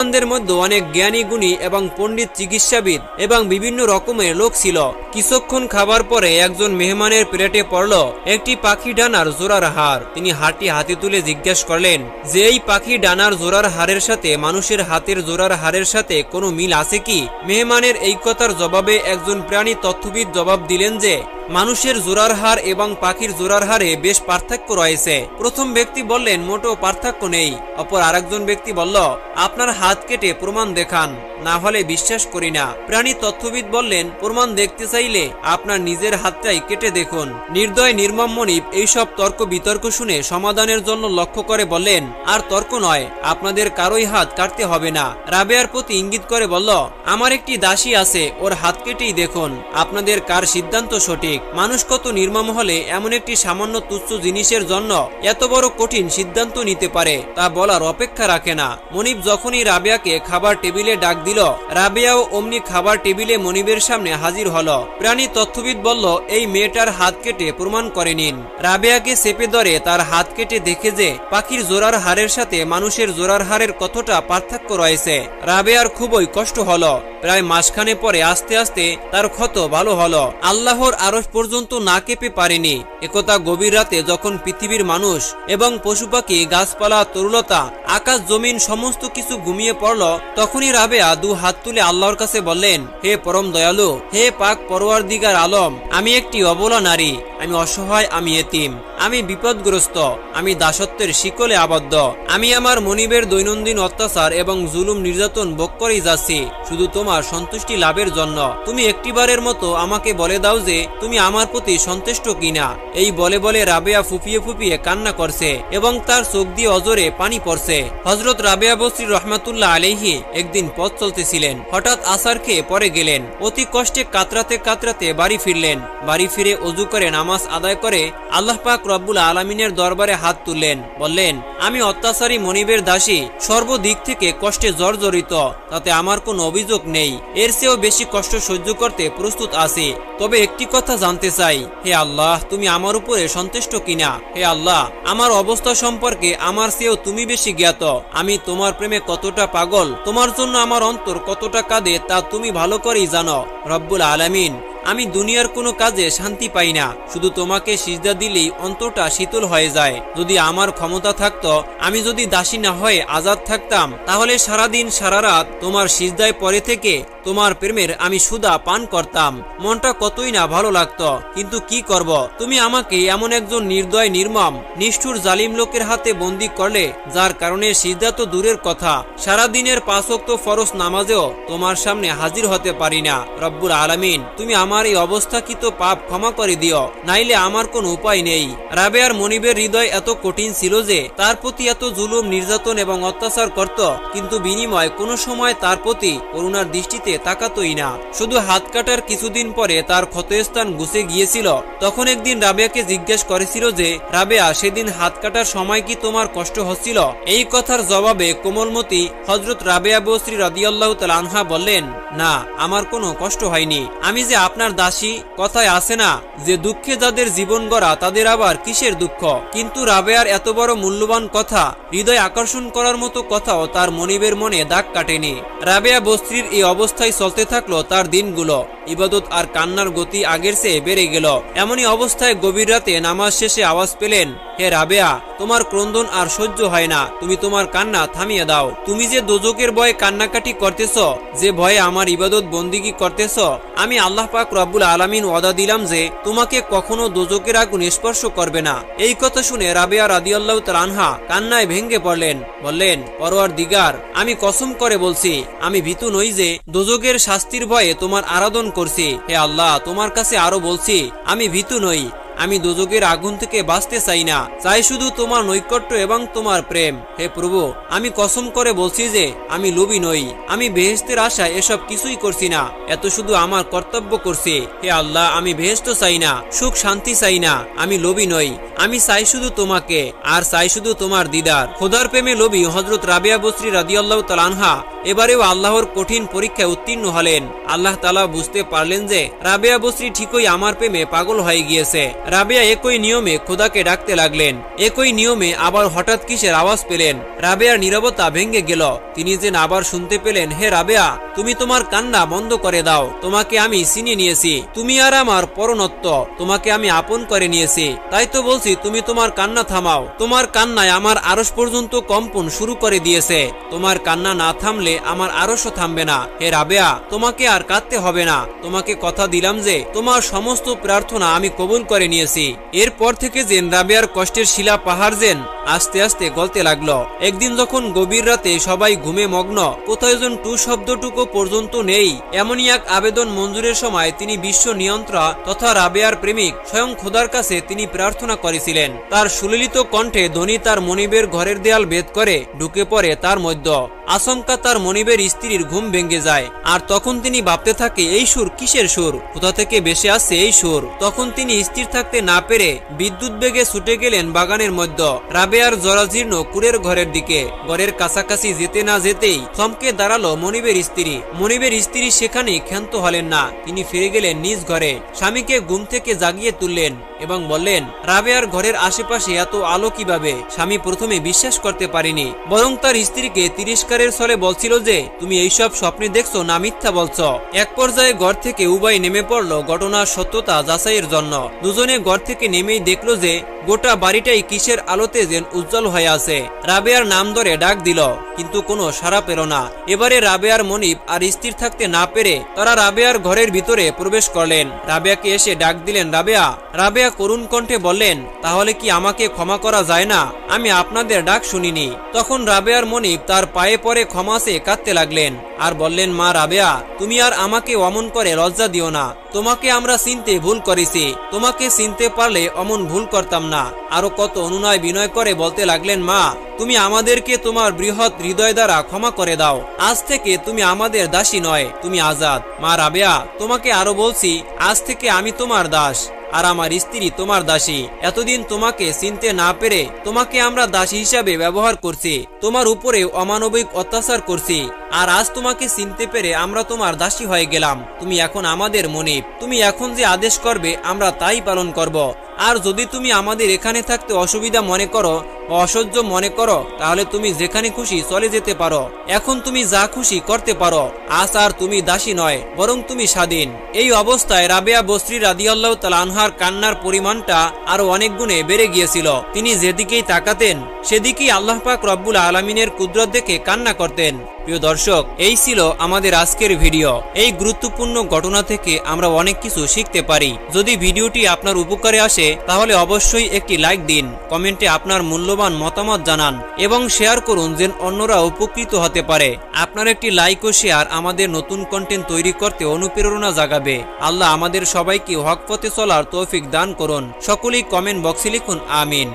মেহমানদের মধ্যে অনেক জ্ঞানী গুণী এবং পণ্ডিত চিকিৎসাবিদ এবং বিভিন্ন রকমের লোক ছিল। কিছুক্ষণ খাবার পরে একজন মেহমানের প্লেটে পড়ল একটি পাখি ডানার জোড়ার হাড়। তিনি হাড়টি হাতে তুলে জিজ্ঞাসা করলেন যে এই পাখি ডানার জোড়ার হাড়ের সাথে মানুষের হাতের জোড়ার হাড়ের সাথে কোনো মিল আছে কি? মেহমানের এই কথার জবাবে একজন প্রাণী তত্ত্ববিদ জবাব দিলেন যে মানুষের জোড়ার হাড় এবং পাখির জোড়ার হাড়ে বেশ পার্থক্য রয়েছে। প্রথম ব্যক্তি বললেন মোটেও পার্থক্য নেই। অপর আরেকজন ব্যক্তি বলল আপনার হাত কেটে প্রমাণ দেখান, না হলে বিশ্বাস করি না। প্রাণী তত্ত্ববিদ বললেন প্রমাণ দেখতে চাইলে আপনার নিজের হাতটাই কেটে দেখুন। নির্দয় নির্মম মনিব এইসব তর্ক বিতর্ক শুনে সমাধানের জন্য লক্ষ্য করে বললেন আর তর্ক নয়, আপনাদের কারোই হাত কাটতে হবে না। রাবেয়ার প্রতি ইঙ্গিত করে বলল আমার একটি দাসী আছে, ওর হাত কেটেই দেখুন, আপনাদের কার সিদ্ধান্ত সঠিক। মানুষ কত নির্মম হলে এমন একটি সামান্য তুচ্ছ জিনিসের জন্য এত বড় কঠিন সিদ্ধান্ত নিতে পারে তা বলার অপেক্ষা রাখে না। মনিব যখনই রাবেয়াকে খাবার টেবিলে ডাক দিল, রাবেয়াও অমনি খাবার টেবিলে মনিবের সামনে হাজির হলো। প্রাণী তত্ত্ববিদ বলল এই মেয়েটার হাত কেটে প্রমাণ করে নিন। রাবেয়াকে চেপে ধরে তার হাত কেটে দেখে যে পাখির জোড়ার হাড়ের সাথে মানুষের জোড়ার হাড়ের কতটা পার্থক্য রয়েছে। রাবেয়ার খুবই কষ্ট হলো। প্রায় মাসখানে পরে আস্তে আস্তে তার ক্ষত ভালো হলো। আল্লাহর আরশ পর্যন্ত না কেঁপে পারেনি। একথা গভীর রাতে যখন পৃথিবীর মানুষ এবং পশু পাখি গাছপালা তরুলতা আকাশ জমিন সমস্ত কিছু ঘুমিয়ে পড়ল, তখনই রাবেয়া দু হাত তুলে আল্লাহর কাছে বললেন হে পরম দয়ালু, হে পাক পরওয়ারদিগার আলম, আমি একটি অবলা নারী, আমি অসহায়, আমি এতিম, আমি বিপদগ্রস্ত, আমি দাসত্বের শিকলে আবদ্ধ। আমি আমার মনিবের দৈনন্দিন অত্যাচার এবং জুলুম নির্যাতন ভোগ করেই যাচ্ছি শুধু তোমার সন্তুষ্টি লাভের জন্য। তুমি একটিবারের মতো আমাকে বলে দাও যে তুমি আমার প্রতি সন্তুষ্ট কিনা। এই বলে বলে রাবেয়া ফুপিয়ে ফুপিয়ে কান্না করছে এবং তার চোখ দিয়ে অজরে পানি পড়ছে। হযরত রাবেয়া বসরি রহমাতুল্লাহ আলাইহি একদিন পথ চলতেছিলেন। হঠাৎ আসার খেয়ে পরে গেলেন। অতি কষ্টে কাতরাতে কাতরাতে বাড়ি ফিরলেন। বাড়ি ফিরে ওযু করে নামাজ আদায় করে আল্লাহ পাক রব্বুল আলামিনের দরবারে হাত তুললেন। বললেন আমি অত্যাচারী মনিবের দাসী, সর্বদিক থেকে কষ্টে জর্জরিত, তাতে আমার কোনো অভিযোগ নেই। এর চেয়েও বেশি কষ্ট সহ্য করতে প্রস্তুত আছি। তবে একটি কথা জানতে চাই, হে আল্লাহ, তুমি আমার উপরে সন্তুষ্ট কিনা? হে আল্লাহ, আমার অবস্থা সম্পর্কে আমার চেয়েও তুমি বেশি জ্ঞাত। আমি তোমার প্রেমে কতটা পাগল, তোমার জন্য আমার অন্তর কতটা কাঁদে তা তুমি ভালো করেই জানো। রব্বুল আলামিন, আমি দুনিয়ার কোনো কাজে শান্তি পাই না, শুধু তোমাকে সিজদা দিলেই অন্তরটা শীতল হয়ে যায়। যদি আমার ক্ষমতা থাকতো, আমি যদি দাসী না হয়ে আজাদ থাকতাম, তাহলে সারাদিন সারা রাত তোমার সিজদায় পরে থেকে তোমার প্রেমের আমি সুধা পান করতাম, মনটা কতই না ভালো লাগতো। কিন্তু কি করব, তুমি আমাকে এমন একজন নির্দয় নির্মম নিষ্ঠুর জালিম লোকের হাতে বন্দী করলে, যার কারণে সিজদা তো দূরের কথা, সারাদিনের 5 ওয়াক্ত ফরজ নামাজেও তোমার সামনে হাজির হতে পারি না। রব্বুল আলামিন, তুমি আমার এই অবস্থাকৃত পাপ ক্ষমা করে দিও, নাইলে আমার কোনো উপায় নেই। রাবেয়ার মনিবের হৃদয় এত কঠিন ছিল যে তার প্রতি এত জুলুম নির্যাতন এবং অত্যাচার করত, কিন্তু বিনিময় কোনো সময় তার প্রতি করুণার দৃষ্টিতে তাকাতই না। শুধু হাত কাটার কিছুদিন পরে তার ক্ষতস্থান ঘুষে গিয়েছিল। তখন একদিন রাবেয়াকে জিজ্ঞেস করেছিল যে রাবেয়া, সেদিন হাত কাটার সময় কি তোমার কষ্ট হচ্ছিল? এই কথার জবাবে কোমলমতি হযরত রাবেয়া বসরি রাদিয়াল্লাহু তাআলা আনহা বললেন, না, আমার কোনো কষ্ট হয়নি। আমি যে আপনার দাসী, কথায় আছে না যে দুঃখে যাদের জীবন গড়া তাদের আবার কিসের দুঃখ। কিন্তু রাবেয়ার এত বড় মূল্যবান কথা, হৃদয় আকর্ষণ করার মতো কথাও তার মনিবের মনে দাগ কাটেনি। রাবেয়া বসরির এই অবস্থায় চলতে থাকলো তার দিনগুলো। ইবাদত আর কান্নার গতি আগের চেয়ে বেড়ে গেল। এমনই অবস্থায় গভীর রাতে নামাজ শেষে আওয়াজ পেলেন, হে রাবেয়া, তোমার ক্রন্দন আর সহ্য হয় না, তুমি তোমার কান্না থামিয়ে দাও। তুমি যে দোজকের ভয়ে কান্নাকাটি করতেছ, যে ভয়ে আমার ইবাদত বন্দিগি করতেছ, আমি আল্লাহ পাক রব্বুল আলামিন ওয়াদা দিলাম যে তোমাকে কখনো দোজকের আগুন স্পর্শ করবে না। এই কথা শুনে রাবেয়া রাদিয়াল্লাহু তাআলা আনহা কান্নায় ভেঙে পড়লেন। বললেন, পরওয়ারদিগার, আমি কসম করে বলছি, আমি ভীতু নই যে দোজকের শাস্তির ভয়ে তোমার আরাধন করছি। হে আল্লাহ, তোমার কাছে আরো বলছি, আমি ভীতু নই, আমি দোজকের আগুন থেকে বাঁচতে চাই না, চাই শুধু তোমার নৈকট্য এবং তোমার প্রেম। হে প্রভু, আমি কসম করে বলছি যে আমি লোভী নই, আমি বেহেশতের আশায় এসব কিছুই করছি না, এত শুধু আমার কর্তব্য করছি। হে আল্লাহ, আমি বেহেশত চাই না, সুখ শান্তি চাই না, আমি লোভী নই, আমি চাই শুধু তোমাকে আর চাই শুধু তোমার দিদার। খোদার প্রেমে লোভী হযরত রাবেয়া বসরি রাদিয়াল্লাহু তাআলা আনহা এবারেও আল্লাহর কঠিন পরীক্ষায় উত্তীর্ণ হলেন। আল্লাহ তাআলা বুঝতে পারলেন যে রাবেয়া বসরি ঠিকই আমার প্রেমে পাগল হয়ে গিয়েছে। রাবেয়া একই নিয়মে খোদাকে ডাকতে লাগলেন। একই নিয়মে আবার হঠাৎ কিসের আওয়াজ পেলেন। রাবেয়ার নীরবতা ভেঙে গেল। তিনি যেন আবার শুনতে পেলেন, হে রাবেয়া, তুমি তোমার কান্না বন্ধ করে দাও। তোমাকে আমি চিনে নিয়েছি, তুমি আর আমার পরনত্ব, তোমাকে আমি আপন করে নিয়েছি। তাই তো বলছি তুমি তোমার কান্না থামাও। তোমার কান্নায় আমার আরশ পর্যন্ত কম্পন শুরু করে দিয়েছে। তোমার কান্না না থামলে আমার আরশও থামবে না। হে রাবেয়া, তোমাকে আর কাঁদতে হবে না। তোমাকে কথা দিলাম যে তোমার সমস্ত প্রার্থনা আমি কবুল করে নিয়েছি। এরপর থেকে যেন রাবেয়ার কষ্টের শিলা পাহাড় যেন আস্তে আস্তে গলতে লাগলো। একদিন যখন গভীর রাতে সবাই ঘুমে মগ্ন, কোথায় যেন টু শব্দটুকু পর্যন্ত নেই, এমনই এক আবেদন মঞ্জুরের সময় তিনি বিশ্ব নিয়ন্ত্রা তথা রাবেয়ার প্রেমিক স্বয়ং খোদার কাছে তিনি প্রার্থনা করেছিলেন। তার সুললিত কণ্ঠে ধ্বনি তার মনিবের ঘরের দেয়াল ভেদ করে ঢুকে পড়ে তার মধ্যে। আচমকা তার মনিবের স্ত্রীর ঘুম ভেঙে যায়। আর তখন তিনি ভাবতে থাকে, এই সুর কিসের সুর, কোথা থেকে ভেসে আসছে এই সুর। তখন তিনি স্থির থাকতে না পেরে বিদ্যুৎ বেগে ছুটে গেলেন বাগানের মধ্যে, রাবেয়ার জরাজীর্ণ কুড়ের ঘরের দিকে। ঘরের কাছাকাছি যেতে না যেতেই থমকে দাঁড়ালো মনিবের স্ত্রী। মনিবের স্ত্রী সেখানে ক্ষান্ত হলেন না। তিনি ফিরে গেলেন নিজ ঘরে, স্বামীকে ঘুম থেকে জাগিয়ে তুললেন এবং বললেন, রাবেয়ার ঘরের আশেপাশে এত আলো কিভাবে? স্বামী প্রথমে বিশ্বাস করতে পারেনি, বরং তার স্ত্রীকে তিরস্কারের ছলে বলছিল যে তুমি এইসব স্বপ্নে দেখছো না মিথ্যা বলছো। এক পর্যায়ে ঘর থেকে উভয় নেমে পড়লো ঘটনার সত্যতা যাচাইয়ের জন্য। দুজনে ঘর থেকে নেমেই দেখলো যে গোটা বাড়িটাই কিসের আলোতে যেন উজ্জ্বল হয়ে আছে। রাবেয়ার নাম ধরে ডাক দিল, কিন্তু কোনো সাড়া পেল না। এবারে রাবেয়ার মনিব আর স্থির থাকতে না পেরে তারা রাবেয়ার ঘরের ভিতরে প্রবেশ করলেন। রাবেয়াকে এসে ডাক দিলেন, রাবেয়া। রাবেয়া করুণ কণ্ঠে বললেন, তাহলে কি আমাকে ক্ষমা করা যায় না? আমি আপনাদের ডাক শুনিনি। তখন রাবেয়ার মনিব তার পায়ে পড়ে ক্ষমা চেয়ে কাঁদতে লাগলেন আর বললেন, মা রাবেয়া, তুমি আর আমাকে অমন করে লজ্জা দিও না। তোমাকে আমরা চিনতে ভুল করেছি, তোমাকে চিনতে পারলে অমন ভুল করতাম না। আরো কত অনুনয় বিনয় করে বলতে লাগলেন, মা, তুমি আমাদেরকে তোমার বৃহৎ হৃদয় দ্বারা ক্ষমা করে দাও। আজ থেকে তুমি আমাদের দাসী নয়, তুমি আজাদ। মা রাবেয়া, তোমাকে আরো বলছি, আজ থেকে আমি তোমার দাস আর আমার স্ত্রী তোমার দাসী। এতদিন তোমাকে চিনতে না পেরে তোমাকে আমরা দাসী হিসাবে ব্যবহার করছি, তোমার উপরে অমানবিক অত্যাচার করছি। আর আজ তোমাকে চিনতে পেরে আমরা তোমার দাসী হয়ে গেলাম। তুমি এখন আমাদের মনিব। তুমি এখন যে আদেশ করবে আমরা তাই পালন করব। আর যদি তুমি আমাদের এখানে থাকতে অসুবিধা মনে করো বা অসহ্য মনে করো, তাহলে তুমি যেখানে খুশি চলে যেতে পারো। এখন তুমি যা খুশি করতে পারো। আজ আর তুমি দাসী নয়, বরং তুমি স্বাধীন। এই অবস্থায় রাবেয়া বসরি রাদিয়াল্লাহু তাআলা আনহার কান্নার পরিমাণটা আরো অনেক গুণে বেড়ে গিয়েছিল। তিনি যেদিকেই তাকাতেন সেদিকেই আল্লাহ পাক রব্বুল আলামিনের কুদরত দেখে কান্না করতেন। প্রিয় দর্শক, এই ছিল আমাদের আজকের ভিডিও। এই গুরুত্বপূর্ণ ঘটনা থেকে আমরা অনেক কিছু শিখতে পারি। যদি ভিডিওটি আপনার উপকারে আসে তাহলে অবশ্যই একটি লাইক দিন, কমেন্টে আপনার মূল্যবান মতামত জানান এবং শেয়ার করুন যেন অন্যরা উপকৃত হতে পারে। আপনার একটি লাইক ও শেয়ার আমাদের নতুন কন্টেন্ট তৈরি করতে অনুপ্রেরণা জাগাবে। আল্লাহ আমাদের সবাইকে হক পথে চলার তৌফিক দান করুন। সকলেই কমেন্ট বক্সে লিখুন আমিন।